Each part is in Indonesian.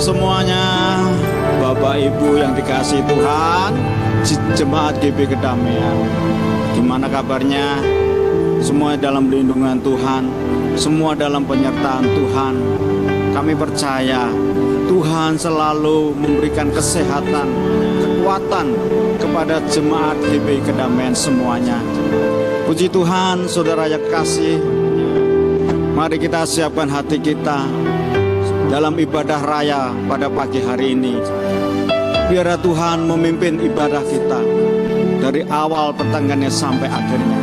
semuanya, Bapak Ibu yang dikasihi Tuhan, Jemaat GB Kedamaian. Gimana kabarnya? Semua dalam lindungan Tuhan, semua dalam penyertaan Tuhan. Kami percaya Tuhan selalu memberikan kesehatan, kekuatan kepada Jemaat GB Kedamaian semuanya. Puji Tuhan, saudara yang kasih. Mari kita siapkan hati kita dalam ibadah raya pada pagi hari ini. Biar Tuhan memimpin ibadah kita dari awal pertengahannya sampai akhirnya,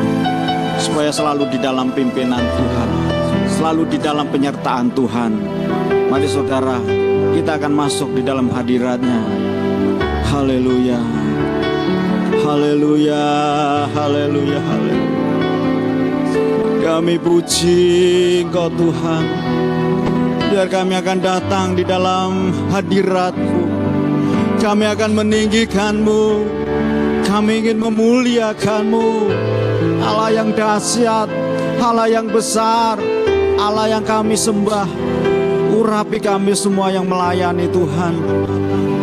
supaya selalu di dalam pimpinan Tuhan, selalu di dalam penyertaan Tuhan. Mari saudara, kita akan masuk di dalam hadirat-Nya. Haleluya, haleluya, haleluya, haleluya. Kami puji Engkau Tuhan. Biar kami akan datang di dalam hadirat-Mu. Kami akan meninggikan-Mu. Kami ingin memuliakan-Mu. Allah yang dahsyat, Allah yang besar, Allah yang kami sembah. Urapi kami semua yang melayani Tuhan.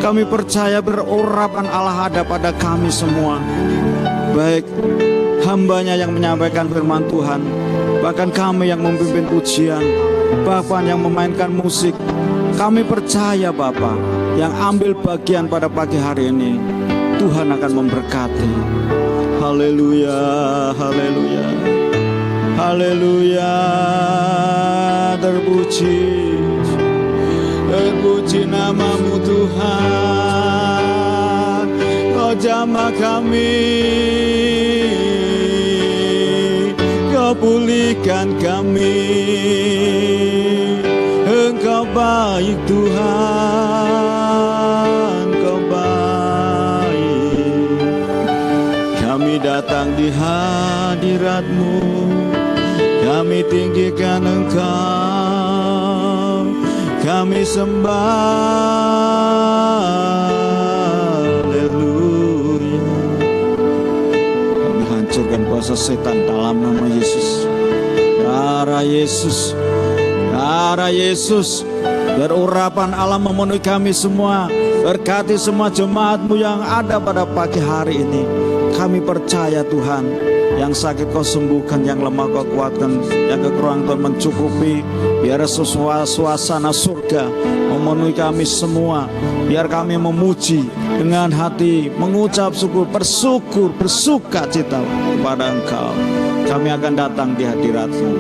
Kami percaya berurapan Allah ada pada kami semua. Baik hamba-Nya yang menyampaikan firman Tuhan, bahkan kami yang memimpin pujian, Bapak yang memainkan musik. Kami percaya Bapak yang ambil bagian pada pagi hari ini, Tuhan akan memberkati. Haleluya, haleluya, haleluya. Terpuji, terpuji nama-Mu Tuhan. Kau jamah kami, Kau pulihkan kami. Engkau baik Tuhan, Kau baik. Kami datang di hadirat-Mu, kami tinggikan Engkau, kami sembah. Haleluya. Kami hancurkan kuasa setan dalam nama Yesus. Darah Yesus, darah Yesus. Berurapan Allah memenuhi kami semua. Berkati semua jemaat-Mu yang ada pada pagi hari ini. Kami percaya Tuhan, yang sakit Kau sembuhkan, yang lemah Kau kuatkan, yang kekurangan Kau mencukupi. Biar suasana surga memenuhi kami semua. Biar kami memuji dengan hati, mengucap syukur, bersyukur, bersuka cita kepada Engkau. Kami akan datang di hadirat-Mu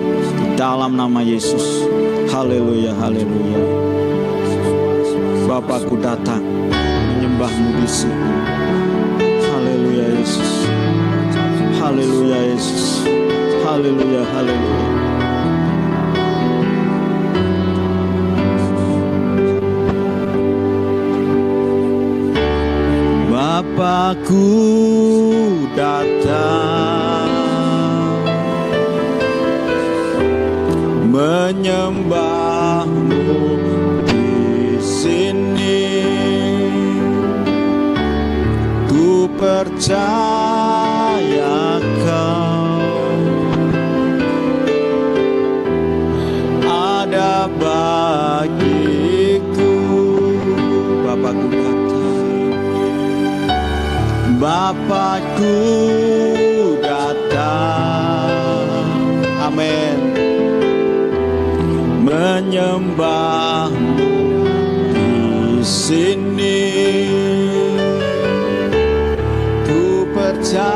dalam nama Yesus. Haleluya, haleluya. Bapakku datang menyembah-Mu di sini. Haleluya Yesus. Haleluya Yesus. Haleluya, haleluya. Bapakku datang menyembah-Mu di sini. Ku percaya Kau ada bagiku. Bapakku datang, Bapakku datang. Amin. Menyembah-Mu di sini. Ku percaya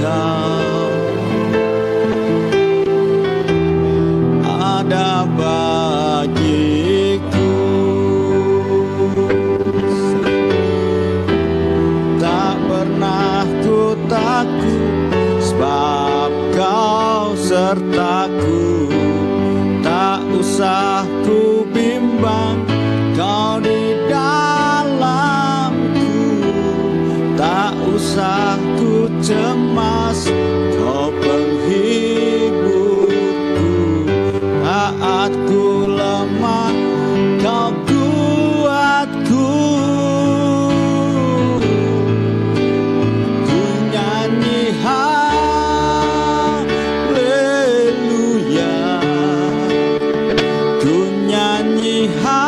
Kau ada bagiku. Tak pernah ku takut, sebab Kau sertaku. Tak usah ku bimbang, Kau di dalamku. Tak usah ku cemas, Kau penghiburku. Saat ku lemah, Kau kuatku. Ku nyanyi haleluya, ku nyanyi haleluya.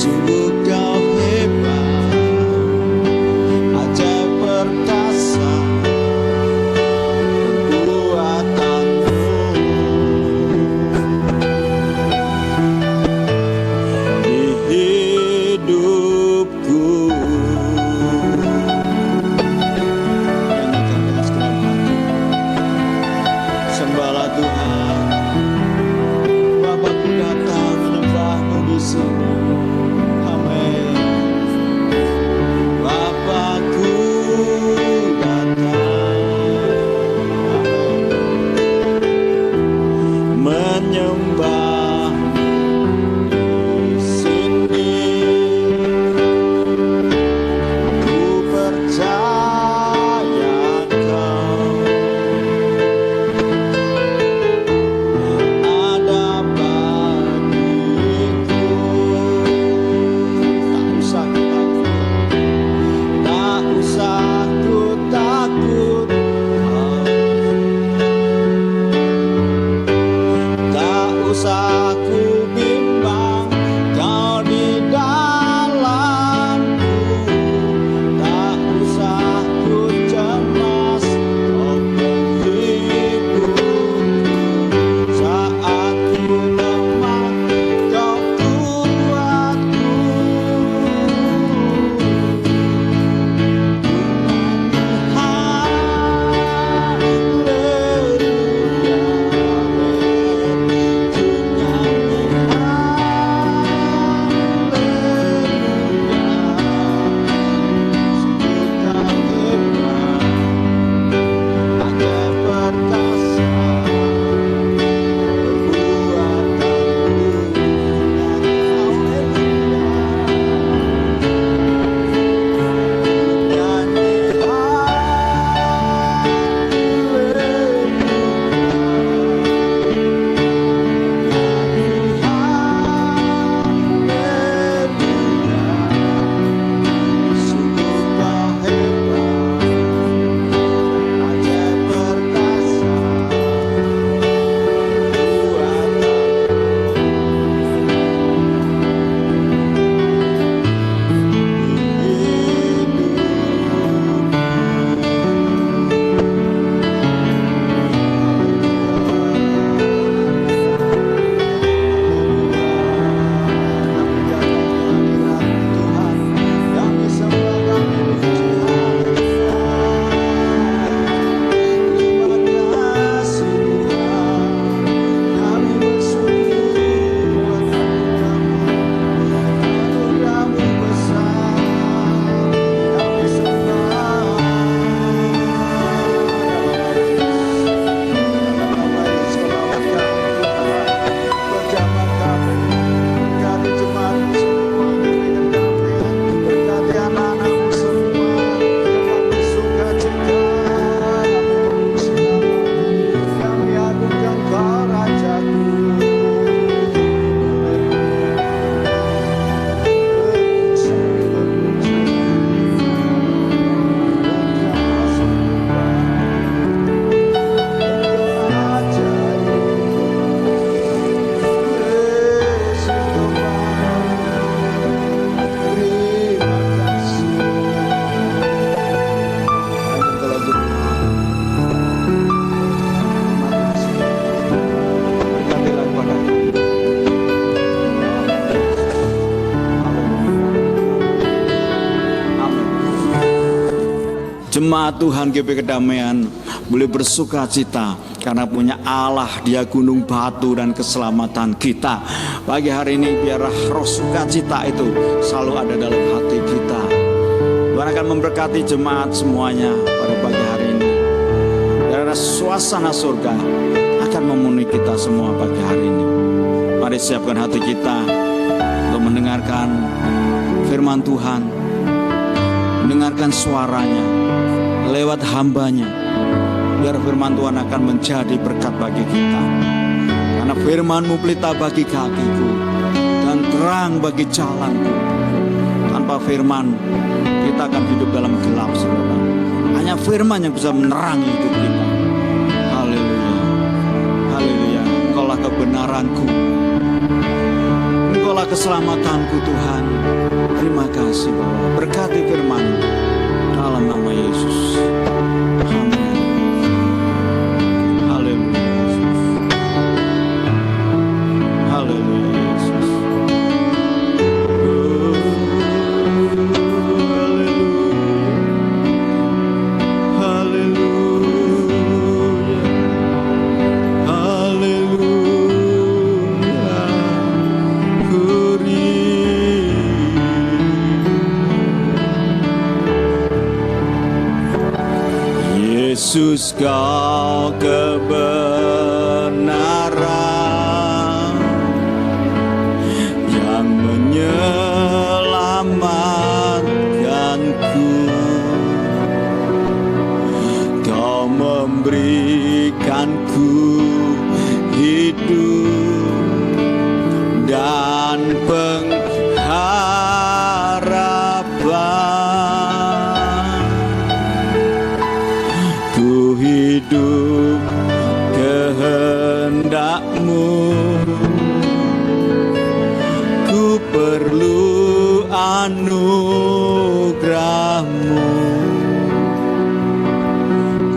Sungguh kau hebat, ajaib perkasa perbuatanmu. Di hidupku. Nyanyikan dengan segenap hati. Sembahlah Tuhan. Bapakku datang menyembahmu di sini. Amin. Bapakku datang. Amin. Menyembah di sini. Ku percaya kau ada bagiku. Tak usah ku takut, tak usah ku bimbang, kau di dalamku. Tak usah ku cemas, kau penghiburku. Saat ku lemah, kau kuatku. Jemaat Tuhan GP Kedamaian boleh bersuka cita karena punya Allah, Dia gunung batu dan keselamatan kita. Pagi hari ini biarlah roh sukacita itu selalu ada dalam hati kita. Tuhan akan memberkati jemaat semuanya pada pagi hari ini. Biarlah suasana surga akan memenuhi kita semua pagi hari ini. Mari siapkan hati kita untuk mendengarkan firman Tuhan, mendengarkan suaranya lewat hambanya. Biar firman Tuhan akan menjadi berkat bagi kita. Karena firman-Mu pelita bagi kakiku dan terang bagi jalanku. Tanpa firman kita akan hidup dalam gelap, saudara. Hanya firman yang bisa menerangi hidup kita. Haleluya, haleluya. Engkaulah kebenaranku, Engkaulah Engkaulah keselamatanku Tuhan. Terima kasih Bapa. Berkati firman dalam nama Yesus. Amin. Haleluya Yesus. Haleluya Yesus. Yesus, Kau kebenaran yang menyelamatkanku. Kau memberikanku hidup dan pengharapan. Hidup kehendak-Mu, ku perlu anugerah-Mu.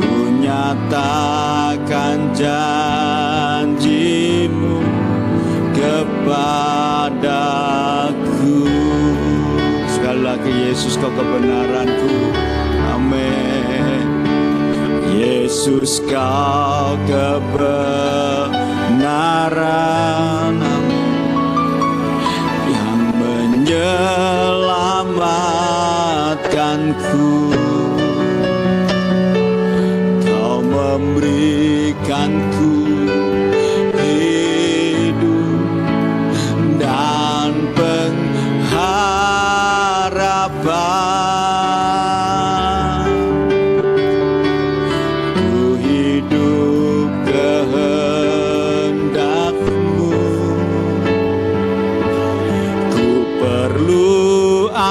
Ku nyatakan janji-Mu kepadaku. Sekali lagi, Yesus, Kau kebenaranku. Amin. Yesus, Kau kebenaran yang menyelamatkanku. Kau memberikanku hidup dan pengharapan.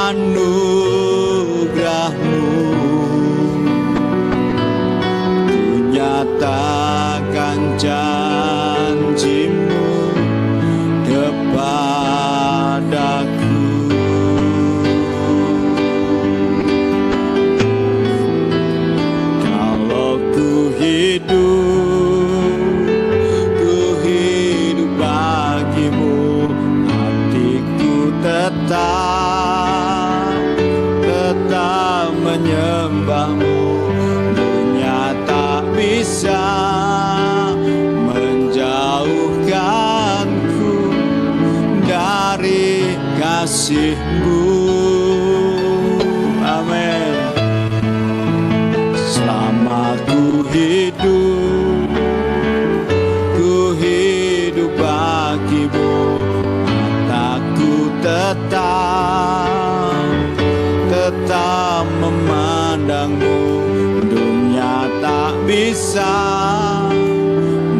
Anugerah-Mu, ku nyatakan janji-Mu kepadaku. Kalau ku hidup bagi-Mu, hatiku tetap menyembah-Mu. Dunia tak bisa menjauhkanku dari kasih-Mu. Amin. Selama ku hidup bagi-Mu, mataku tetap memandang-Mu. Dunia tak bisa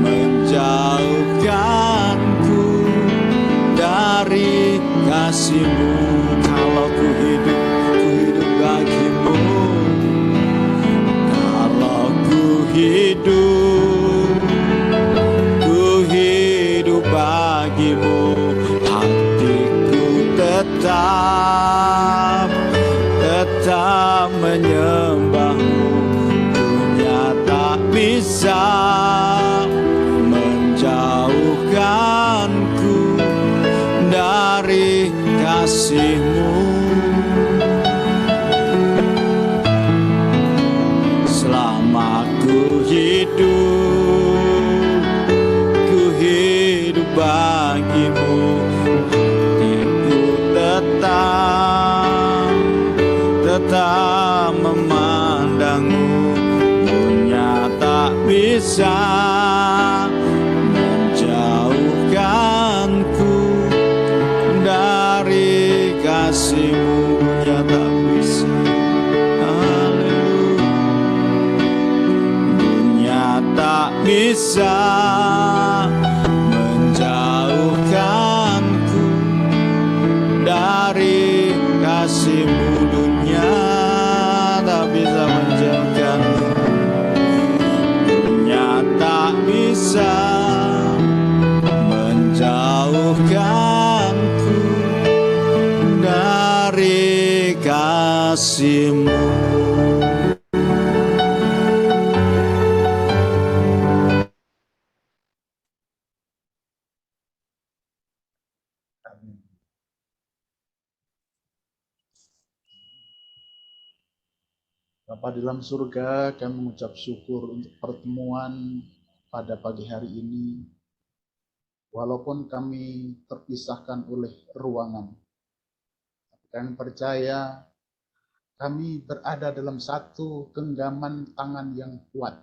menjauhkanku dari kasih-Mu. Kalau ku hidup bagi-Mu. Kalau ku hidup bagi-Mu, hatiku tetap menyembah-Mu. Dunia tak bisa menjauhkanku dari kasih-Mu. Selama ku hidup bagi-Mu, hatiku tetap memandang-Mu. Dunia tak bisa menjauhkanku dari kasih-Mu. Dunia tak bisa. Haleluya. Dunia tak bisa menjauhkanku dari kasih-Mu. Dunia tak bisa menjauhkanku. Dunia tak bisa menjauhkanku kasih-Mu. Bapa di dalam surga, kami mengucap syukur untuk pertemuan pada pagi hari ini. Walaupun kami terpisahkan oleh ruangan, kami percaya kami berada dalam satu genggaman tangan yang kuat,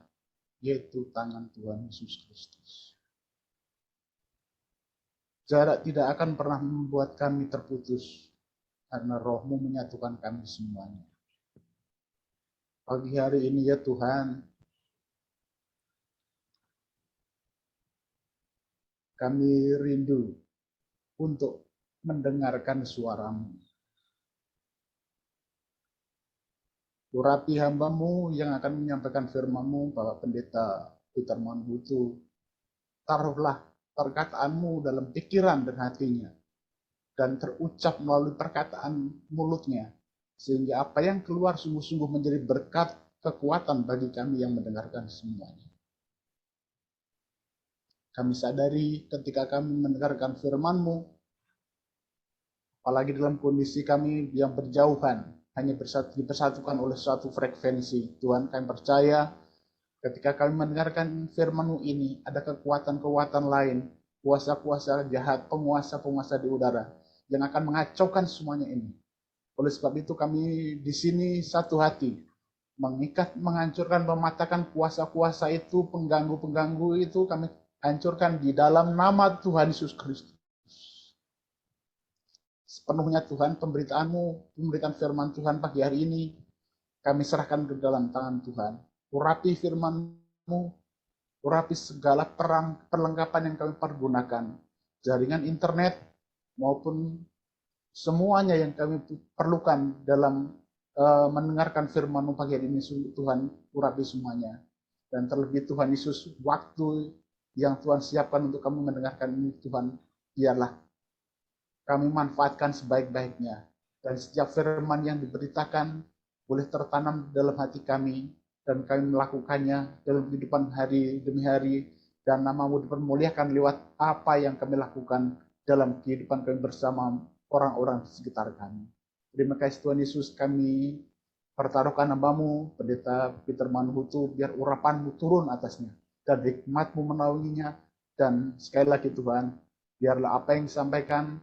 yaitu tangan Tuhan Yesus Kristus. Jarak tidak akan pernah membuat kami terputus, karena Roh-Mu menyatukan kami semuanya. Pagi hari ini ya Tuhan, kami rindu untuk mendengarkan suara-Mu. Urapi hamba-Mu yang akan menyampaikan firman-Mu, Bapak Pendeta Peter Manhutu. Taruhlah perkataan-Mu dalam pikiran dan hatinya, dan terucap melalui perkataan mulutnya, sehingga apa yang keluar sungguh-sungguh menjadi berkat kekuatan bagi kami yang mendengarkan semuanya. Kami sadari ketika kami mendengarkan firman-Mu, apalagi dalam kondisi kami yang berjauhan, hanya dipersatukan oleh suatu frekuensi. Tuhan, kami percaya ketika kami mendengarkan firman-Mu ini, ada kekuatan-kekuatan lain, kuasa-kuasa jahat, penguasa-penguasa di udara, yang akan mengacaukan semuanya ini. Oleh sebab itu kami di sini satu hati, mengikat, menghancurkan, mematahkan kuasa-kuasa itu, pengganggu-pengganggu itu kami hancurkan di dalam nama Tuhan Yesus Kristus. Sepenuhnya Tuhan, pemberitaan-Mu, pemberitaan firman Tuhan pagi hari ini, kami serahkan ke dalam tangan Tuhan. Urapi firman-Mu, urapi segala perlengkapan yang kami pergunakan, jaringan internet maupun semuanya yang kami perlukan dalam mendengarkan firman-Mu pagi hari ini. Tuhan, urapi semuanya. Dan terlebih Tuhan Yesus, waktu yang Tuhan siapkan untuk kami mendengarkan ini, Tuhan, biarlah kami manfaatkan sebaik-baiknya. Dan setiap firman yang diberitakan boleh tertanam dalam hati kami, dan kami melakukannya dalam kehidupan hari demi hari, dan nama-Mu dipermuliakan lewat apa yang kami lakukan dalam kehidupan kami bersama orang-orang di sekitar kami. Terima kasih Tuhan Yesus, kami pertaruhkan hamba-Mu, Pendeta Peter Manhutu, biar urapan-Mu turun atasnya, dan hikmat-Mu menaunginya. Dan sekali lagi Tuhan, biarlah apa yang disampaikan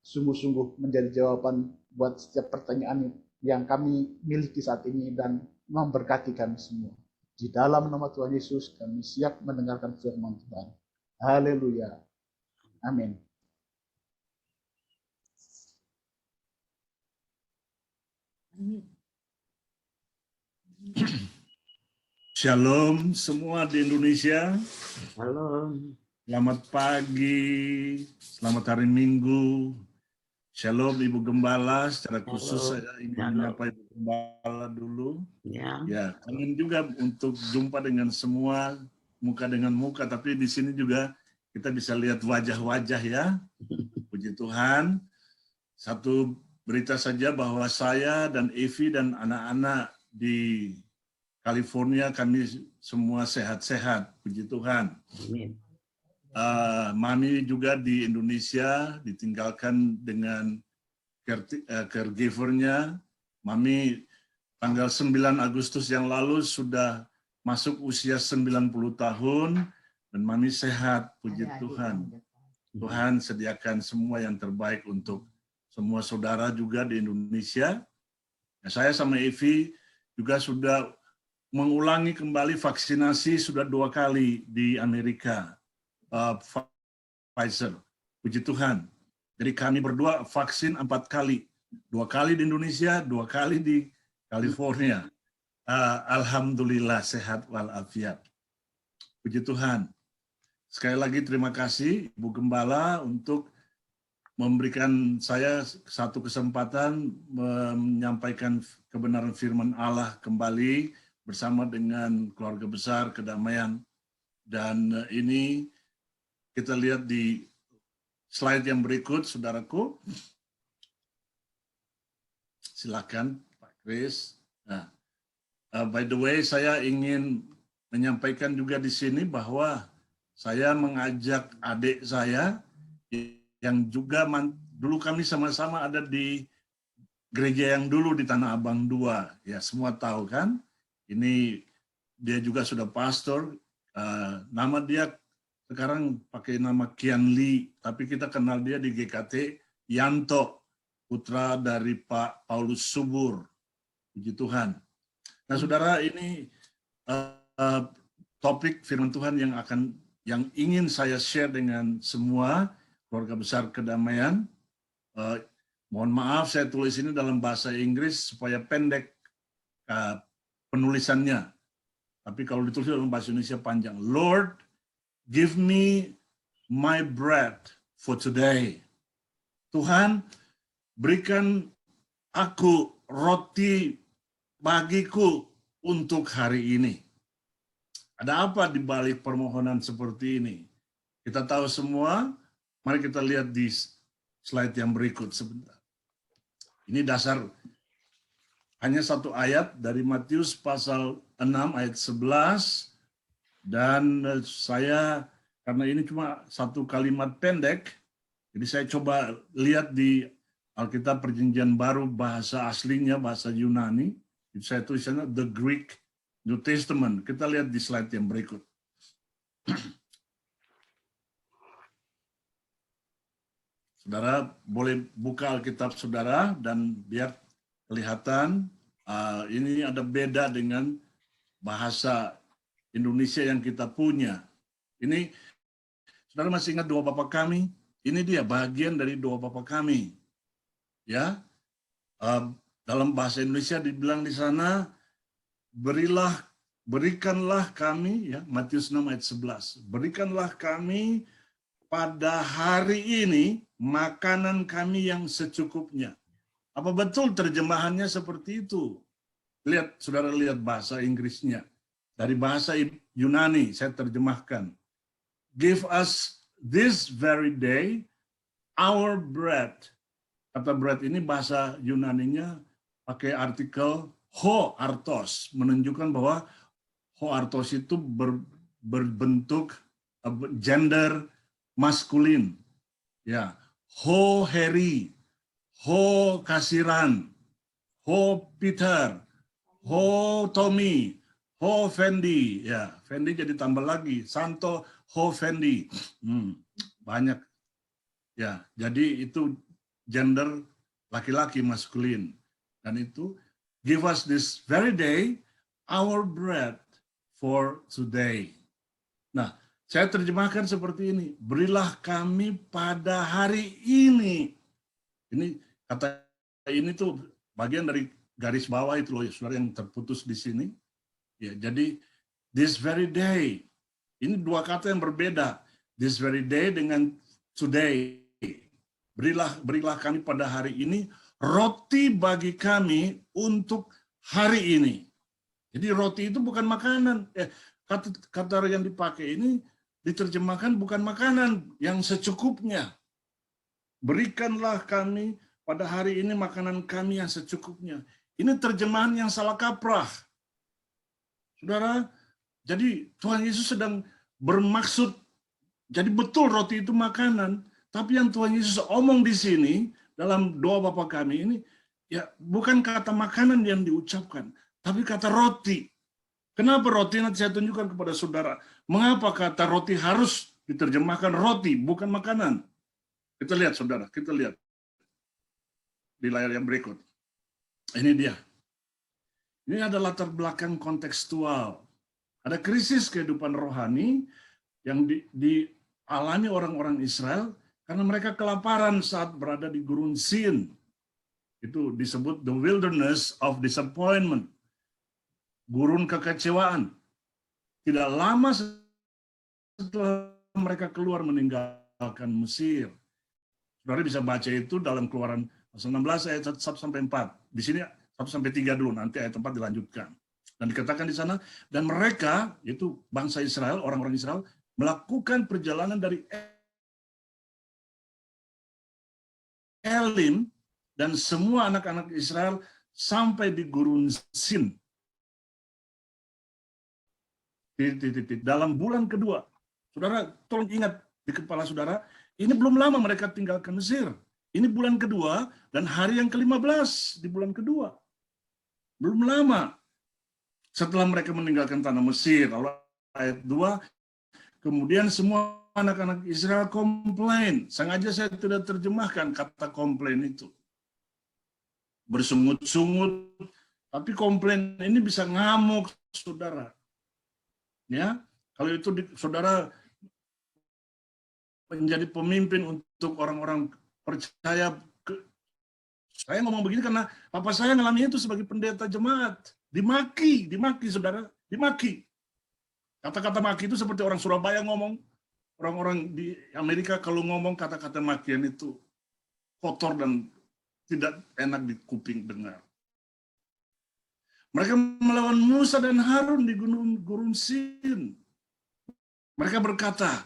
sungguh-sungguh menjadi jawaban buat setiap pertanyaan yang kami miliki saat ini, dan memberkati kami semua. Di dalam nama Tuhan Yesus, kami siap mendengarkan firman Tuhan. Haleluya. Amin. Shalom semua di Indonesia. Shalom. Selamat pagi, selamat hari Minggu. Shalom Ibu Gembala, secara khusus saya ingin menyapa Ibu Gembala dulu. Ya, kangen juga untuk jumpa dengan semua, muka dengan muka, tapi di sini juga kita bisa lihat wajah-wajah ya. Puji Tuhan. Satu berita saja bahwa saya dan Evi dan anak-anak di California, kami semua sehat-sehat, puji Tuhan. Amin. Mami juga di Indonesia ditinggalkan dengan caregiver-nya. Mami tanggal 9 Agustus yang lalu sudah masuk usia 90 tahun dan Mami sehat, puji Tuhan. Tuhan sediakan semua yang terbaik untuk semua saudara juga di Indonesia. Nah, saya sama Evi juga sudah mengulangi kembali vaksinasi sudah 2 kali di Amerika. Pfizer, puji Tuhan. Jadi kami berdua vaksin 4 kali, 2 kali di Indonesia, 2 kali di California. Alhamdulillah sehat walafiat. Puji Tuhan. Sekali lagi terima kasih Ibu Gembala untuk memberikan saya satu kesempatan menyampaikan kebenaran firman Allah kembali bersama dengan keluarga besar kedamaian. Dan ini kita lihat di slide yang berikut, saudaraku. Silakan, Pak Chris. Nah, by the way, saya ingin menyampaikan juga di sini bahwa saya mengajak adik saya yang juga dulu kami sama-sama ada di gereja yang dulu di Tanah Abang 2. Ya, semua tahu kan? Ini dia juga sudah pastor. Nama dia sekarang pakai nama Kian Lee, tapi kita kenal dia di GKT Yanto, putra dari Pak Paulus Subur. Puji Tuhan. Nah, saudara, ini topik firman Tuhan yang ingin saya share dengan semua keluarga besar kedamaian. Mohon maaf saya tulis ini dalam bahasa Inggris supaya pendek penulisannya. Tapi kalau ditulis dalam bahasa Indonesia panjang. Lord, give me my bread for today. Tuhan, berikan aku roti bagiku untuk hari ini. Ada apa di balik permohonan seperti ini? Kita tahu semua, mari kita lihat di slide yang berikut sebentar. Ini dasar, hanya satu ayat dari Matius pasal 6 ayat 11, dan saya, karena ini cuma satu kalimat pendek, jadi saya coba lihat di Alkitab Perjanjian Baru bahasa aslinya, bahasa Yunani, saya tulisannya The Greek New Testament. Kita lihat di slide yang berikut. Saudara boleh buka Alkitab saudara dan biar kelihatan ini ada beda dengan bahasa Indonesia yang kita punya. Ini saudara masih ingat doa Bapa kami? Ini dia bagian dari doa Bapa kami. Ya. Dalam bahasa Indonesia dibilang di sana, berikanlah kami, ya, Matius 6 ayat 11, berikanlah kami pada hari ini makanan kami yang secukupnya. Apa betul terjemahannya seperti itu? Lihat, saudara lihat bahasa Inggrisnya. Dari bahasa Yunani, saya terjemahkan. Give us this very day our bread. Kata bread ini bahasa Yunaninya pakai artikel ho artos, menunjukkan bahwa ho artos itu berbentuk gender maskulin. Ya, ho Heri, ho Kasiran, ho Peter, ho Tommy, ho Fendi. Ya, Fendi jadi tambah lagi, Santo, ho Fendi. Banyak. Ya, jadi itu gender laki-laki maskulin. Dan itu, give us this very day our bread for today. Nah, saya terjemahkan seperti ini. Berilah kami pada hari ini. Ini kata ini tuh bagian dari garis bawah itu loh, saudara, yang terputus di sini. Ya, jadi this very day. Ini dua kata yang berbeda. This very day dengan today. Berilah kami pada hari ini roti bagi kami untuk hari ini. Jadi roti itu bukan makanan. Kata yang dipakai ini diterjemahkan bukan makanan yang secukupnya. Berikanlah kami pada hari ini makanan kami yang secukupnya. Ini terjemahan yang salah kaprah. Saudara, jadi Tuhan Yesus sedang bermaksud, jadi betul roti itu makanan, tapi yang Tuhan Yesus omong di sini, dalam doa Bapa kami ini, ya bukan kata makanan yang diucapkan, tapi kata roti. Kenapa roti? Nanti saya tunjukkan kepada saudara. Mengapa kata roti harus diterjemahkan roti, bukan makanan? Kita lihat saudara, kita lihat di layar yang berikut. Ini dia. Ini adalah latar belakang kontekstual. Ada krisis kehidupan rohani yang dialami orang-orang Israel karena mereka kelaparan saat berada di gurun Sin. Itu disebut the wilderness of disappointment. Gurun kekecewaan. Tidak lama setelah mereka keluar meninggalkan Mesir. Saudara bisa baca itu dalam Keluaran pasal 16 ayat 1 sampai 4. Di sini 1 sampai 3 dulu, nanti ayat 4 dilanjutkan. Dan dikatakan di sana, dan mereka, yaitu bangsa Israel, orang-orang Israel, melakukan perjalanan dari Elim, dan semua anak-anak Israel sampai di Gurun Sin. Dalam bulan kedua. Saudara, tolong ingat di kepala saudara, ini belum lama mereka tinggalkan Mesir. Ini bulan kedua dan hari yang ke-15 di bulan kedua. Belum lama. Setelah mereka meninggalkan tanah Mesir, lalu ayat 2, kemudian semua anak-anak Israel komplain. Sengaja saya tidak terjemahkan kata komplain itu. Bersungut-sungut, tapi komplain ini bisa ngamuk, saudara. Ya, kalau itu saudara menjadi pemimpin untuk orang-orang percaya, saya ngomong begini karena papa saya ngalami itu sebagai pendeta jemaat. Dimaki saudara, dimaki. Kata-kata maki itu seperti orang Surabaya ngomong, orang-orang di Amerika kalau ngomong kata-kata makian itu kotor dan tidak enak di kuping dengar. Mereka melawan Musa dan Harun di Gunung Gurun Sin. Mereka berkata,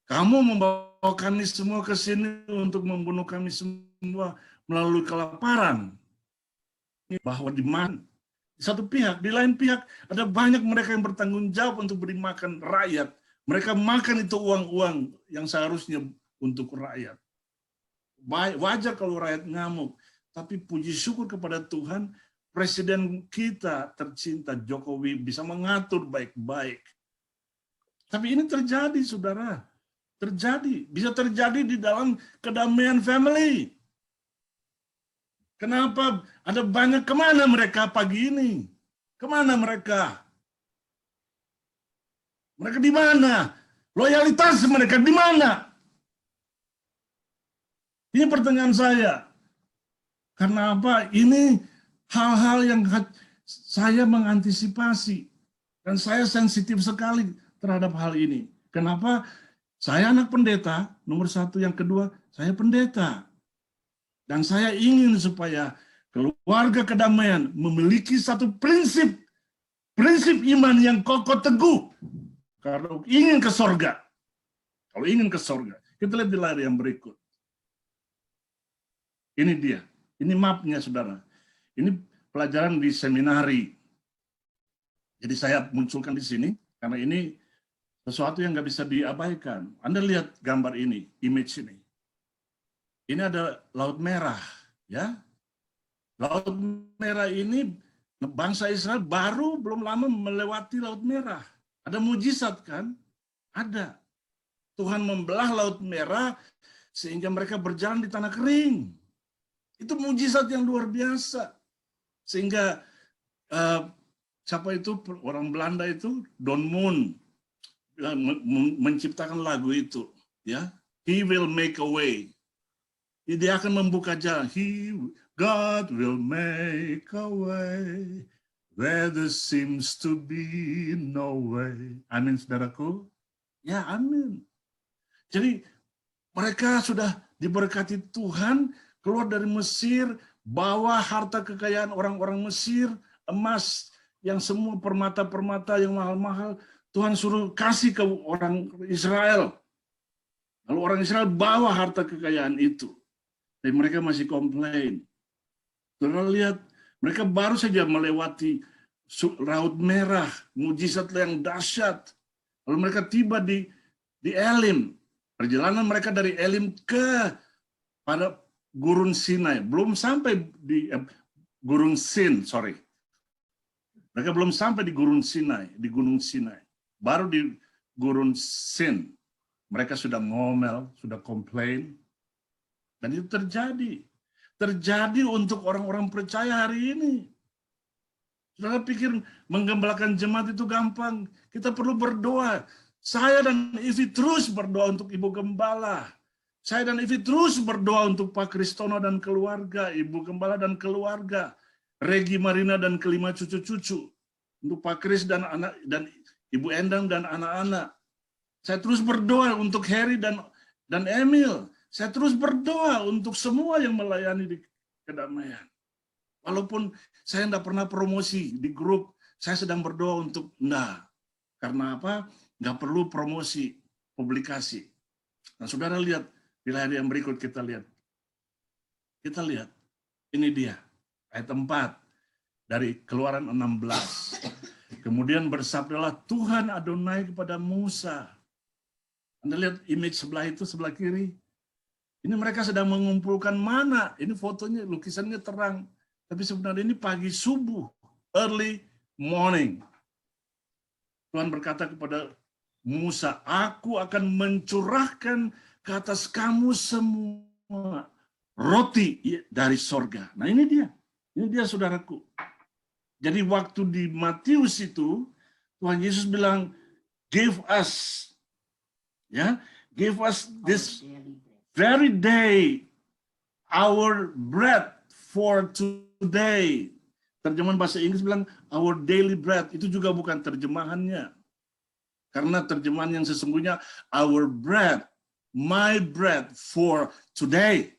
kamu membawa kami semua ke sini untuk membunuh kami semua melalui kelaparan. Bahwa di mana? Di satu pihak, di lain pihak ada banyak mereka yang bertanggung jawab untuk beri makan rakyat. Mereka makan itu uang-uang yang seharusnya untuk rakyat. Wajar kalau rakyat ngamuk, tapi puji syukur kepada Tuhan, Presiden kita tercinta Jokowi bisa mengatur baik-baik. Tapi ini terjadi, saudara. Terjadi. Bisa terjadi di dalam kedamaian family. Kenapa ada banyak, kemana mereka pagi ini? Kemana mereka? Mereka di mana? Loyalitas mereka di mana? Ini pertanyaan saya. Karena apa? Ini hal-hal yang saya mengantisipasi. Dan saya sensitif sekali terhadap hal ini. Kenapa? Saya anak pendeta, nomor satu. Yang kedua, saya pendeta. Dan saya ingin supaya keluarga kedamaian memiliki satu prinsip iman yang kokoh teguh. Kalau ingin ke sorga. Kalau ingin ke sorga. Kita lihat di layar yang berikut. Ini dia. Ini mapnya, saudara. Ini pelajaran di seminari. Jadi saya munculkan di sini, karena ini sesuatu yang nggak bisa diabaikan. Anda lihat gambar ini, image ini. Ini ada Laut Merah, ya. Laut Merah ini bangsa Israel baru belum lama melewati Laut Merah. Ada mujizat kan? Ada. Tuhan membelah Laut Merah sehingga mereka berjalan di tanah kering. Itu mujizat yang luar biasa. Sehingga siapa itu orang Belanda itu, Don Moon menciptakan lagu itu, ya. He will make a way. Dia akan membuka jalan. God will make a way where there seems to be no way. Amin, saudaraku. Ya, amin. Jadi mereka sudah diberkati Tuhan, keluar dari Mesir, bawa harta kekayaan orang-orang Mesir, emas yang semua permata-permata yang mahal-mahal, Tuhan suruh kasih ke orang Israel. Lalu orang Israel bawa harta kekayaan itu. Dan mereka masih komplain. Saudara lihat, mereka baru saja melewati Laut Merah, mujizat yang dahsyat. Lalu mereka tiba di Elim. Perjalanan mereka dari Elim pada Gurun Sinai. Belum sampai di Gurun Sin, sorry. Mereka belum sampai di Gurun Sinai, di Gunung Sinai. Baru di Gurun Sin. Mereka sudah ngomel, sudah komplain. Dan itu terjadi. Terjadi untuk orang-orang percaya hari ini. Saudara pikir menggembalakan jemaat itu gampang. Kita perlu berdoa. Saya dan Ivi terus berdoa untuk Ibu Gembala. Saya dan Ivi terus berdoa untuk Pak Kristono dan keluarga, Ibu Gembala dan keluarga, Regi Marina dan kelima cucu-cucu, untuk Pak Kris dan anak dan Ibu Endang dan anak-anak. Saya terus berdoa untuk Heri dan Emil. Saya terus berdoa untuk semua yang melayani di kedamaian. Walaupun saya tidak pernah promosi di grup, saya sedang berdoa untuk enggak. Karena apa? Nggak perlu promosi, publikasi. Nah, saudara lihat di layar yang berikut, kita lihat. Kita lihat, ini dia ayat 4 dari Keluaran 16. Kemudian bersabdalah Tuhan Adonai kepada Musa. Anda lihat image sebelah itu, sebelah kiri. Ini mereka sedang mengumpulkan mana. Ini fotonya, lukisannya terang. Tapi sebenarnya ini pagi subuh, early morning. Tuhan berkata kepada Musa, aku akan mencurahkan ke atas kamu semua roti dari sorga. Nah ini dia saudaraku. Jadi waktu di Matius itu, Tuhan Yesus bilang, give us this very day our bread for today. Terjemahan bahasa Inggris bilang our daily bread. Itu juga bukan terjemahannya. Karena terjemahan yang sesungguhnya our bread, my bread for today.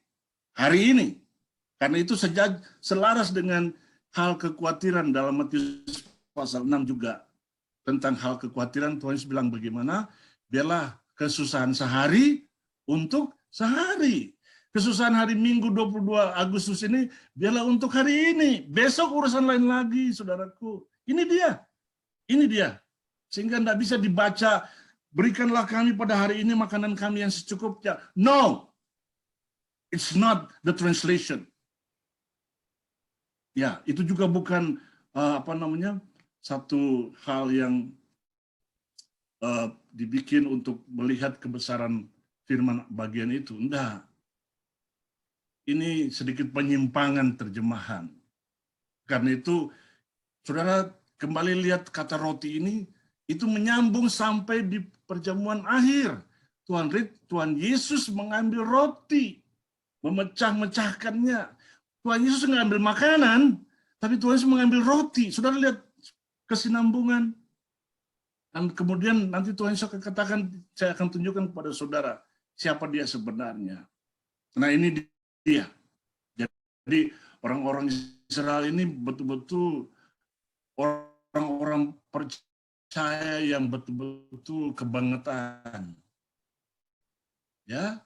Hari ini. Karena itu selaras dengan hal kekhawatiran dalam Matius pasal 6 juga. Tentang hal kekhawatiran Tuhan Yesus bilang bagaimana? Biarlah kesusahan sehari untuk sehari. Kesusahan hari Minggu 22 Agustus ini biarlah untuk hari ini. Besok urusan lain lagi, saudaraku. Ini dia. Sehingga tidak bisa dibaca, berikanlah kami pada hari ini makanan kami yang secukupnya. No, it's not the translation. Ya, itu juga bukan satu hal yang dibikin untuk melihat kebesaran firman bagian itu. Enggak. Ini sedikit penyimpangan terjemahan. Karena itu, saudara kembali lihat kata roti ini, itu menyambung sampai di perjamuan akhir. Tuhan Yesus mengambil roti, memecah-mecahkannya. Tuhan Yesus mengambil makanan, tapi Tuhan Yesus mengambil roti. Saudara lihat kesinambungan. Dan kemudian nanti Tuhan Yesus akan katakan, saya akan tunjukkan kepada saudara siapa dia sebenarnya. Nah ini dia. Jadi orang-orang Israel ini betul-betul orang-orang percaya yang betul-betul kebangetan. Ya,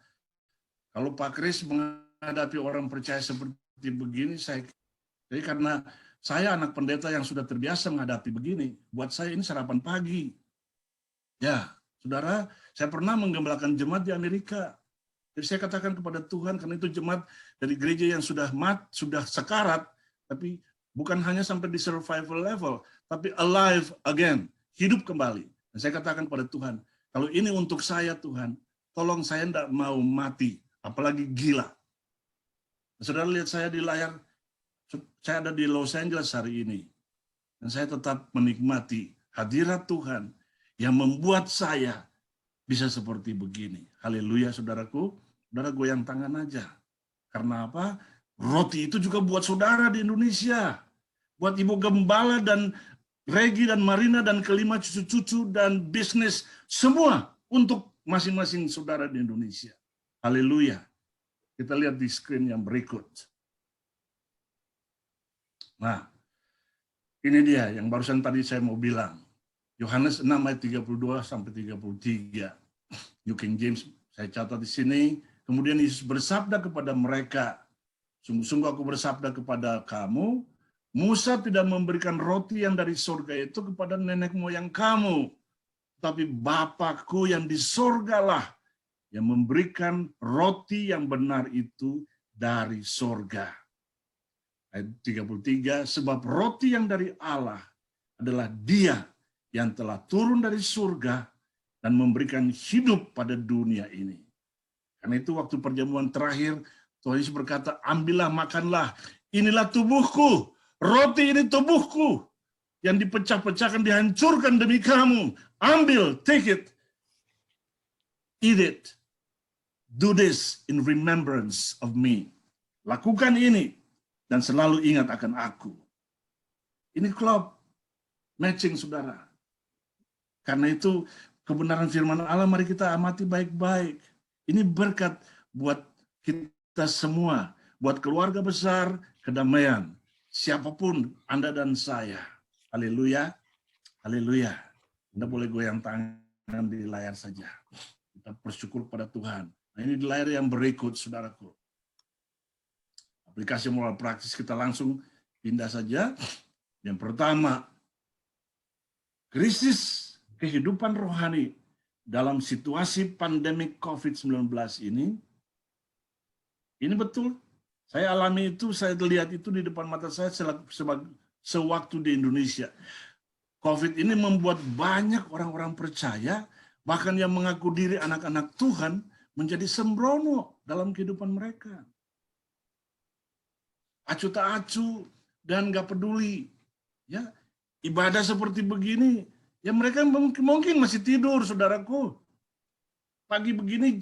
kalau Pak Kris menghadapi orang percaya seperti begini, jadi karena saya anak pendeta yang sudah terbiasa menghadapi begini, buat saya ini sarapan pagi. Ya, saudara, saya pernah menggembalakan jemaat di Amerika. Jadi saya katakan kepada Tuhan, karena itu jemaat dari gereja yang sudah sekarat, tapi bukan hanya sampai di survival level, tapi alive again, hidup kembali. Dan saya katakan kepada Tuhan, kalau ini untuk saya Tuhan, tolong saya tidak mau mati, apalagi gila. Saudara lihat saya di layar, saya ada di Los Angeles hari ini. Dan saya tetap menikmati hadirat Tuhan yang membuat saya bisa seperti begini. Haleluya saudaraku. Saudara goyang tangan aja. Karena apa? Roti itu juga buat saudara di Indonesia. Buat Ibu Gembala dan Regi dan Marina dan kelima cucu-cucu dan bisnis. Semua untuk masing-masing saudara di Indonesia. Haleluya. Kita lihat di screen yang berikut. Nah, ini dia yang barusan tadi saya mau bilang. Yohanes 6 ayat 32 sampai 33. New King James saya catat di sini. Kemudian Yesus bersabda kepada mereka, sungguh-sungguh aku bersabda kepada kamu, Musa tidak memberikan roti yang dari surga itu kepada nenek moyang kamu, tapi Bapakku yang di surgalah yang memberikan roti yang benar itu dari surga. Ayat 33, sebab roti yang dari Allah adalah Dia yang telah turun dari surga dan memberikan hidup pada dunia ini. Karena itu waktu perjamuan terakhir, Tuhan Yesus berkata, ambillah, makanlah, inilah tubuhku, roti ini tubuhku, yang dipecah-pecahkan, dihancurkan demi kamu. Ambil, take it, eat it, do this in remembrance of me. Lakukan ini, dan selalu ingat akan aku. Ini klop, matching saudara. Karena itu kebenaran firman Allah mari kita amati baik-baik. Ini berkat buat kita semua, buat keluarga besar, kedamaian. Siapapun Anda dan saya. Haleluya. Haleluya. Anda boleh goyang tangan di layar saja. Kita bersyukur pada Tuhan. Nah, ini di layar yang berikut, saudaraku. Aplikasi moral praktis kita langsung Pindah saja. Yang pertama, krisis kehidupan rohani dalam situasi pandemi COVID-19 ini betul. Saya alami itu, saya lihat itu di depan mata saya sewaktu di Indonesia. COVID ini membuat banyak orang-orang percaya, bahkan yang mengaku diri anak-anak Tuhan, menjadi sembrono dalam kehidupan mereka. Acuh tak acuh dan nggak peduli. Ya, ibadah seperti begini, ya mereka mungkin masih tidur, saudaraku. Pagi begini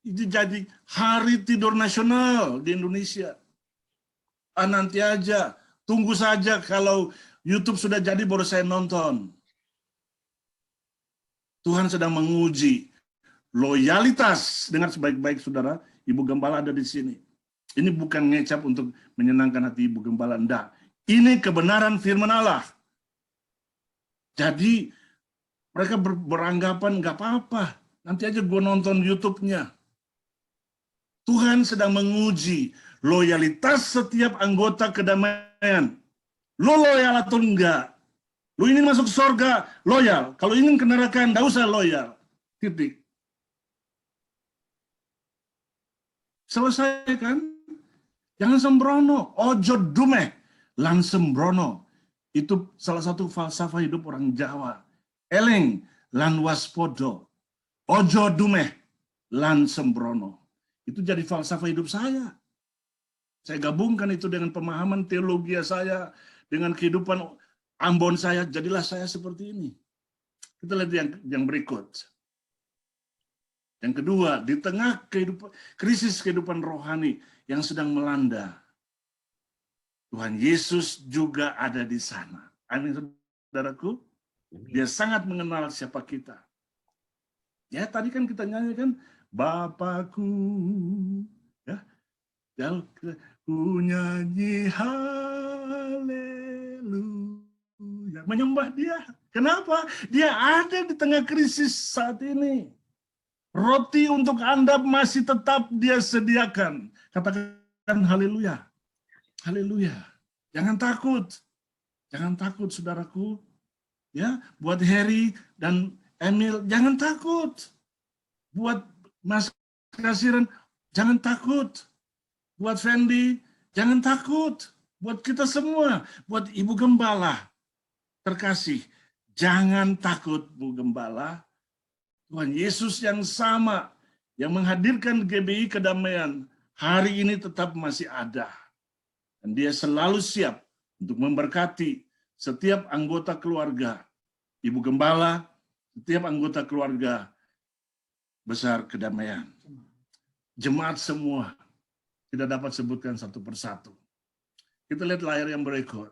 itu jadi hari tidur nasional di Indonesia. Nanti aja, tunggu saja kalau YouTube sudah jadi baru saya nonton. Tuhan sedang menguji loyalitas. Dengar sebaik-baik saudara, Ibu Gembala ada di sini. Ini bukan ngecap untuk menyenangkan hati Ibu Gembala, enggak. Ini kebenaran firman Allah. Jadi mereka beranggapan nggak apa-apa. Nanti aja gue nonton YouTube-nya. Tuhan sedang menguji loyalitas setiap anggota kedamaian. Lo loyal atau enggak? Lo ingin masuk surga, loyal. Kalau ingin ke neraka, enggak usah loyal. Titik. Selesai kan? Jangan sembrono. Ojo dumeh, lan sembrono. Itu salah satu falsafah hidup orang Jawa. Eleng, lan waspodo. Ojo dumeh, lan sembrono. Itu jadi falsafah hidup saya. Saya gabungkan itu dengan pemahaman teologi saya, dengan kehidupan Ambon saya, jadilah saya seperti ini. Kita lihat yang berikut. Yang kedua, di tengah krisis kehidupan rohani yang sedang melanda, Tuhan Yesus juga ada di sana. Amin, saudaraku. Dia sangat mengenal siapa kita. Ya, tadi kan kita nyanyikan, Bapakku, ya, ku nyanyi haleluya, menyembah dia. Kenapa? Dia ada di tengah krisis saat ini. Roti untuk Anda masih tetap dia sediakan. Katakan haleluya. Haleluya. Jangan takut. Jangan takut, saudaraku. Ya, buat Harry dan Emil, jangan takut. Buat Mas Kasiran, jangan takut. Buat Fendi, jangan takut. Buat kita semua, buat Ibu Gembala terkasih, jangan takut, Bu Gembala. Tuhan Yesus yang sama, yang menghadirkan GBI Kedamaian, hari ini tetap masih ada. Dan dia selalu siap untuk memberkati setiap anggota keluarga, Ibu Gembala, setiap anggota keluarga besar Kedamaian. Jemaat semua, tidak dapat sebutkan satu persatu. Kita lihat layar yang berikut.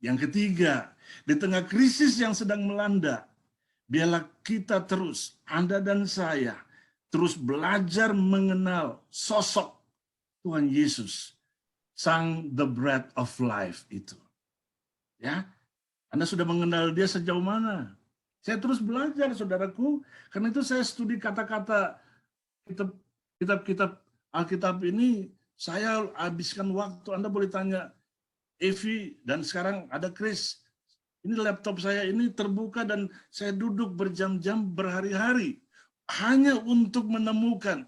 Yang ketiga, di tengah krisis yang sedang melanda, biarlah kita terus, Anda dan saya, terus belajar mengenal sosok Tuhan Yesus, Sang the Bread of Life itu. Ya, Anda sudah mengenal dia sejauh mana? Saya terus belajar, saudaraku, karena itu saya studi kata-kata kitab-kitab Alkitab ini. Saya habiskan waktu, Anda boleh tanya Evi, dan sekarang ada Chris. Ini laptop saya ini terbuka dan saya duduk berjam-jam berhari-hari hanya untuk menemukan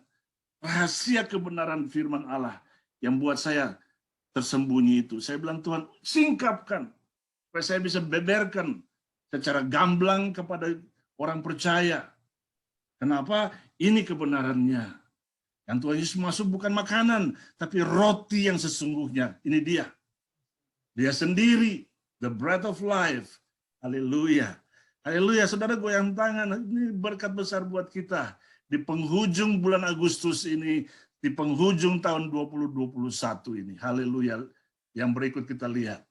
rahasia kebenaran firman Allah yang buat saya tersembunyi itu. Saya bilang, Tuhan, singkapkan supaya saya bisa beberkan secara gamblang kepada orang percaya. Kenapa? Ini kebenarannya. Yang Tuhan Yesus masuk bukan makanan, tapi roti yang sesungguhnya. Ini dia. Dia sendiri, the bread of life. Haleluya. Haleluya, saudara, goyang tangan. Ini berkat besar buat kita. Di penghujung bulan Agustus ini, di penghujung tahun 2021 ini. Haleluya. Yang berikut kita lihat.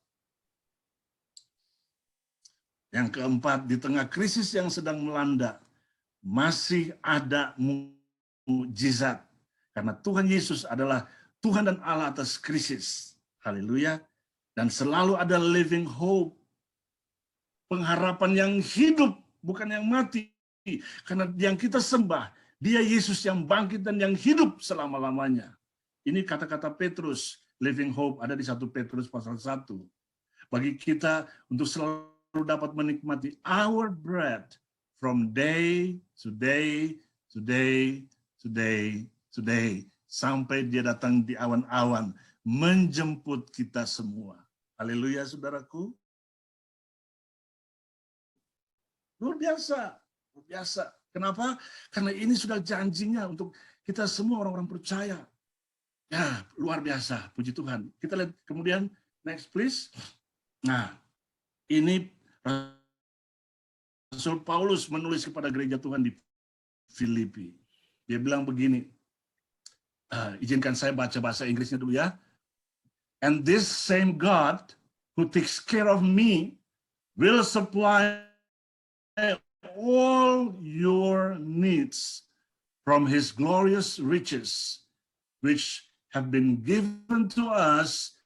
Yang keempat, di tengah krisis yang sedang melanda, masih ada mukjizat. Karena Tuhan Yesus adalah Tuhan dan Allah atas krisis. Haleluya. Dan selalu ada living hope. Pengharapan yang hidup, bukan yang mati. Karena yang kita sembah, dia Yesus yang bangkit dan yang hidup selama-lamanya. Ini kata-kata Petrus Living Hope ada di 1 Petrus pasal 1. Bagi kita untuk selalu dapat menikmati our bread from day to day to day to day to day sampai dia datang di awan-awan menjemput kita semua. Haleluya, saudaraku. Luar biasa, luar biasa. Kenapa? Karena ini sudah janjinya untuk kita semua orang-orang percaya. Ya, luar biasa, puji Tuhan. Kita lihat kemudian, next please. Nah, ini Rasul Paulus menulis kepada gereja Tuhan di Filipi. Dia bilang begini, izinkan saya baca bahasa Inggrisnya dulu ya. And this same God who takes care of me will supply all your needs from his glorious riches, which have been given to us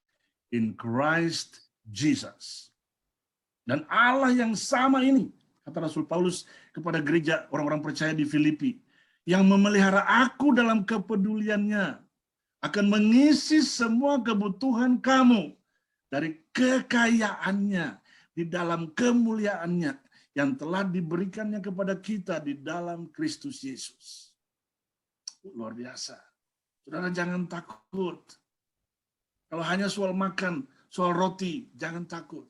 in Christ Jesus. Dan Allah yang sama ini, kata Rasul Paulus kepada gereja orang-orang percaya di Filipi, yang memelihara aku dalam kepeduliannya, akan mengisi semua kebutuhan kamu dari kekayaannya di dalam kemuliaannya yang telah diberikannya kepada kita di dalam Kristus Yesus. Luar biasa. Saudara, jangan takut. Kalau hanya soal makan, soal roti, jangan takut.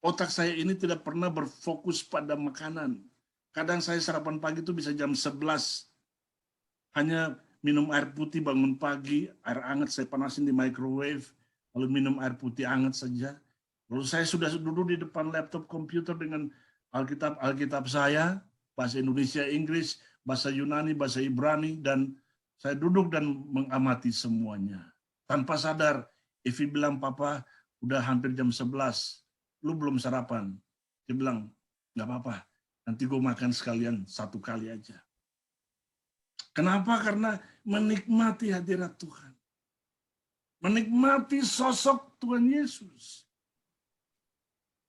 Otak saya ini tidak pernah berfokus pada makanan. Kadang saya sarapan pagi itu bisa jam 11. Hanya minum air putih bangun pagi, air hangat saya panasin di microwave, lalu minum air putih hangat saja. Lalu saya sudah duduk di depan laptop komputer dengan Alkitab saya, bahasa Indonesia, Inggris, bahasa Yunani, bahasa Ibrani, dan saya duduk dan mengamati semuanya. Tanpa sadar, Evi bilang, Papa, udah hampir jam 11, lu belum sarapan. Dia bilang, nggak apa-apa, nanti gue makan sekalian satu kali aja. Kenapa? Karena menikmati hadirat Tuhan. Menikmati sosok Tuhan Yesus.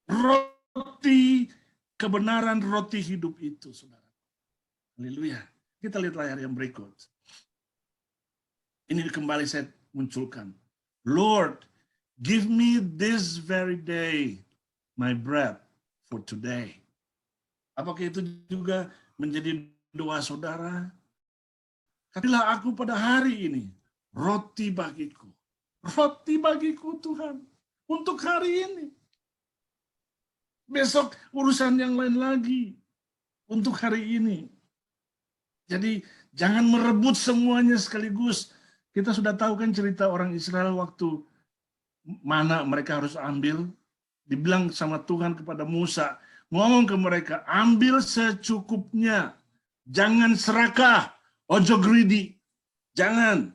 Roti kebenaran, roti hidup itu, saudara. Haleluya. Kita lihat layar yang berikut. Ini kembali saya munculkan. Lord, give me this very day my bread for today. Apakah itu juga menjadi doa saudara? Kasihlah aku pada hari ini roti bagiku. Roti bagiku Tuhan. Untuk hari ini. Besok urusan yang lain lagi. Untuk hari ini. Jadi jangan merebut semuanya sekaligus. Kita sudah tahu kan cerita orang Israel waktu mana mereka harus ambil. Dibilang sama Tuhan kepada Musa. Ngomong ke mereka, ambil secukupnya. Jangan serakah. Ojo greedy. Jangan.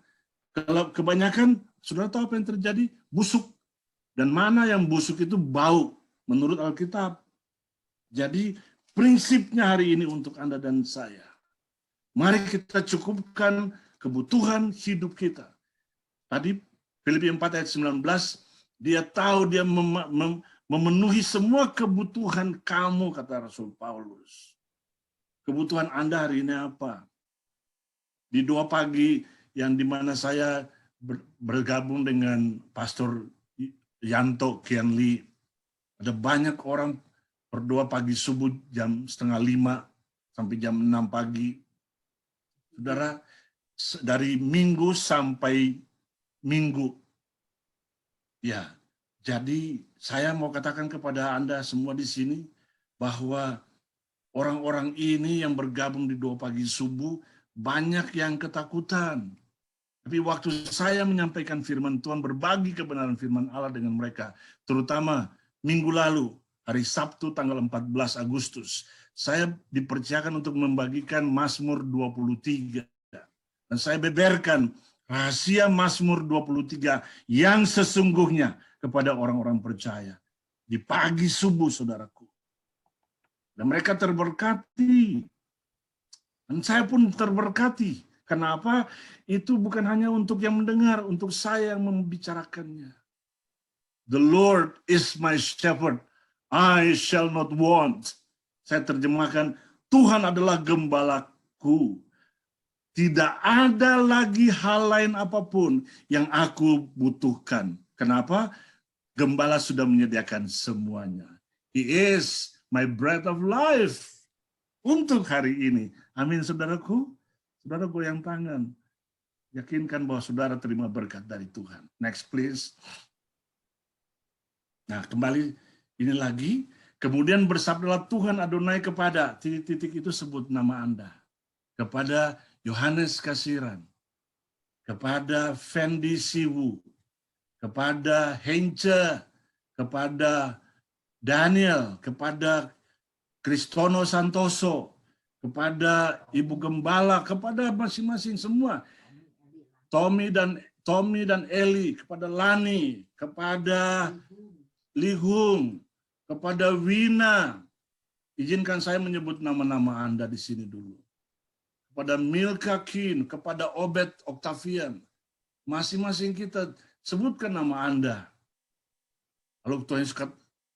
Kalau kebanyakan, sudah tahu apa yang terjadi? Busuk. Dan mana yang busuk itu bau. Menurut Alkitab. Jadi prinsipnya hari ini untuk Anda dan saya. Mari kita cukupkan kebutuhan hidup kita. Tadi Filipi 4 ayat 19, dia tahu dia memenuhi semua kebutuhan kamu, kata Rasul Paulus. Kebutuhan Anda hari ini apa? Di 2 pagi yang dimana saya bergabung dengan Pastor Yanto Kian Lee, ada banyak orang berdoa pagi subuh jam 4:30 sampai jam 6 pagi. Saudara, dari minggu sampai minggu. Ya, jadi saya mau katakan kepada Anda semua di sini bahwa orang-orang ini yang bergabung di 2 pagi subuh banyak yang ketakutan. Tapi waktu saya menyampaikan firman Tuhan, berbagi kebenaran firman Allah dengan mereka, terutama minggu lalu, hari Sabtu tanggal 14 Agustus, saya dipercayakan untuk membagikan Mazmur 23. Dan saya beberkan rahasia Mazmur 23 yang sesungguhnya kepada orang-orang percaya. Di pagi subuh, saudaraku. Dan mereka terberkati. Dan saya pun terberkati. Kenapa? Itu bukan hanya untuk yang mendengar, untuk saya yang membicarakannya. The Lord is my shepherd, I shall not want. Saya terjemahkan, Tuhan adalah gembalaku. Tidak ada lagi hal lain apapun yang aku butuhkan. Kenapa? Gembala sudah menyediakan semuanya. He is my bread of life untuk hari ini. Amin, saudaraku. Saudara goyang tangan. Yakinkan bahwa saudara terima berkat dari Tuhan. Next, please. Nah, kembali ini lagi. Kemudian bersabdalah Tuhan Adonai kepada, titik-titik itu sebut nama Anda. Kepada Yohanes Kasiran, kepada Fendi Siwu, kepada Hence, kepada Daniel, kepada Kristono Santoso, kepada Ibu Gembala, kepada masing-masing semua. Tommy dan Eli, kepada Lani, kepada Lihung, kepada Wina. Izinkan saya menyebut nama-nama Anda di sini dulu. Kepada Milka Kin, kepada Obed Octavian. Masing-masing kita sebutkan nama Anda. Lalu Tuhan Yesus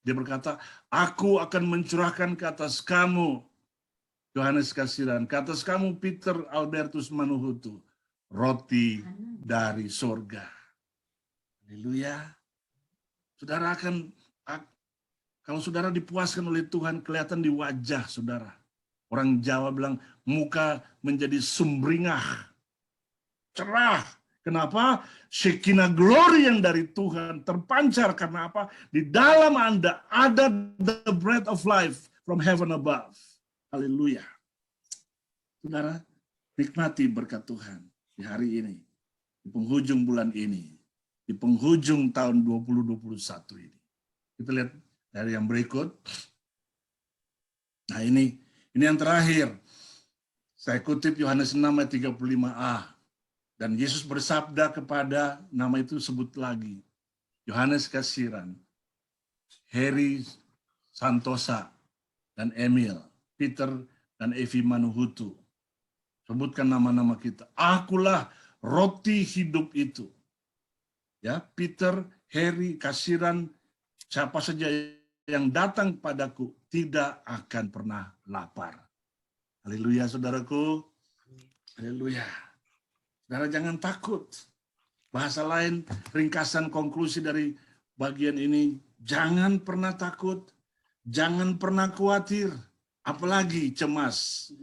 dia berkata, aku akan mencurahkan ke atas kamu, Yohanes Kasiran, ke atas kamu Peter Albertus Manuhutu, roti dari sorga. Haleluya. Saudara kalau saudara dipuaskan oleh Tuhan, kelihatan di wajah saudara. Orang Jawa bilang, muka menjadi sumringah, cerah. Kenapa? Shekinah glory yang dari Tuhan terpancar. Karena apa? Di dalam Anda ada the bread of life from heaven above. Haleluya. Saudara, nikmati berkat Tuhan di hari ini, di penghujung bulan ini, di penghujung tahun 2021 ini. Kita lihat dari yang berikut. Nah ini yang terakhir. Saya kutip Yohanes 6 ayat 35a. Dan Yesus bersabda kepada, nama itu sebut lagi, Yohanes Kasiran, Heri Santosa, dan Emil, Peter dan Evi Manuhutu. Sebutkan nama-nama kita. Akulah roti hidup itu. Ya, Peter, Heri, Kasiran, siapa saja yang datang padaku tidak akan pernah lapar. Haleluya, saudaraku. Haleluya. Saudara jangan takut. Bahasa lain, ringkasan konklusi dari bagian ini, jangan pernah takut, jangan pernah khawatir, apalagi cemas.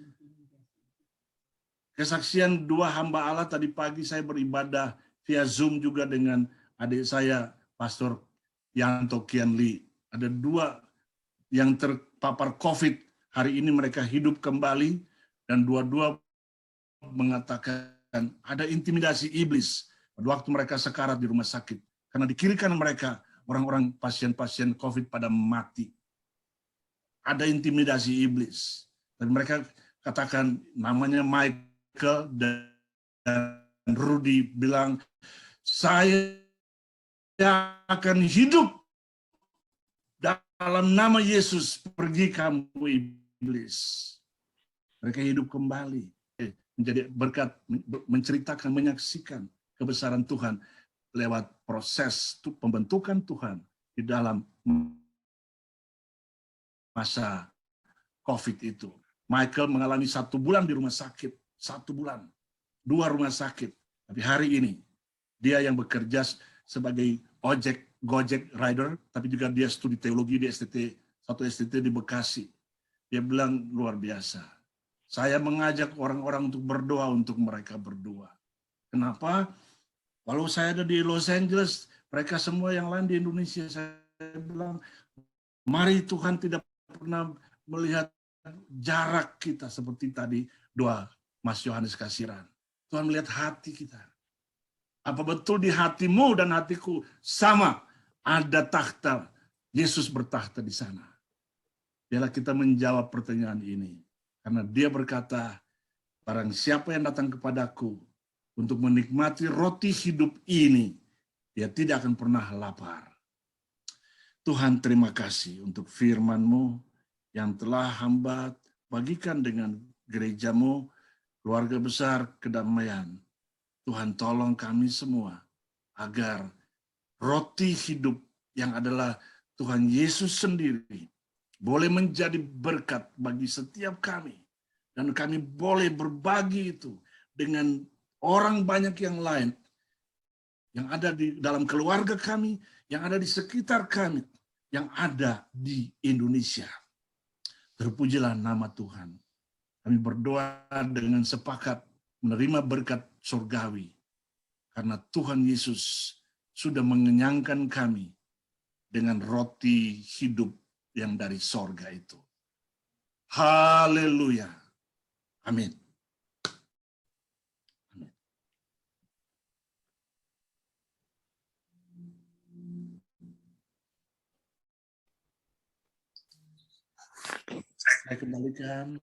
Kesaksian dua hamba Allah tadi pagi saya beribadah via Zoom juga dengan adik saya, Pastor Yanto Kian Lee. Ada dua yang terpapar COVID, hari ini mereka hidup kembali, dan dua-dua mengatakan ada intimidasi iblis pada waktu mereka sekarat di rumah sakit. Karena di kiri kanan mereka, orang-orang pasien-pasien COVID pada mati. Ada intimidasi iblis. Dan mereka katakan, namanya Michael dan Rudy bilang, saya akan hidup dalam nama Yesus, pergi kamu iblis. Mereka hidup kembali. Menjadi berkat, menceritakan, menyaksikan kebesaran Tuhan lewat proses pembentukan Tuhan di dalam masa COVID itu. Michael mengalami 1 bulan di rumah sakit, 1 bulan, 2 rumah sakit. Tapi hari ini dia yang bekerja sebagai Gojek rider, tapi juga dia studi teologi di satu STT di Bekasi. Dia bilang luar biasa. Saya mengajak orang-orang untuk berdoa untuk mereka berdua. Kenapa? Walau saya ada di Los Angeles, mereka semua yang lain di Indonesia, saya bilang, mari Tuhan tidak pernah melihat jarak kita seperti tadi doa Mas Yohanes Kasiran. Tuhan melihat hati kita. Apa betul di hatimu dan hatiku sama ada tahta, Yesus bertahta di sana? Biarlah kita menjawab pertanyaan ini. Karena dia berkata, barang siapa yang datang kepadaku untuk menikmati roti hidup ini, dia tidak akan pernah lapar. Tuhan terima kasih untuk firman-Mu yang telah hamba bagikan dengan gereja-Mu, keluarga besar kedamaian. Tuhan tolong kami semua agar roti hidup yang adalah Tuhan Yesus sendiri boleh menjadi berkat bagi setiap kami. Dan kami boleh berbagi itu dengan orang banyak yang lain, yang ada di dalam keluarga kami, yang ada di sekitar kami, yang ada di Indonesia. Terpujilah nama Tuhan. Kami berdoa dengan sepakat menerima berkat surgawi, karena Tuhan Yesus sudah mengenyangkan kami dengan roti hidup yang dari sorga itu. Haleluya. Amin. Saya kembalikan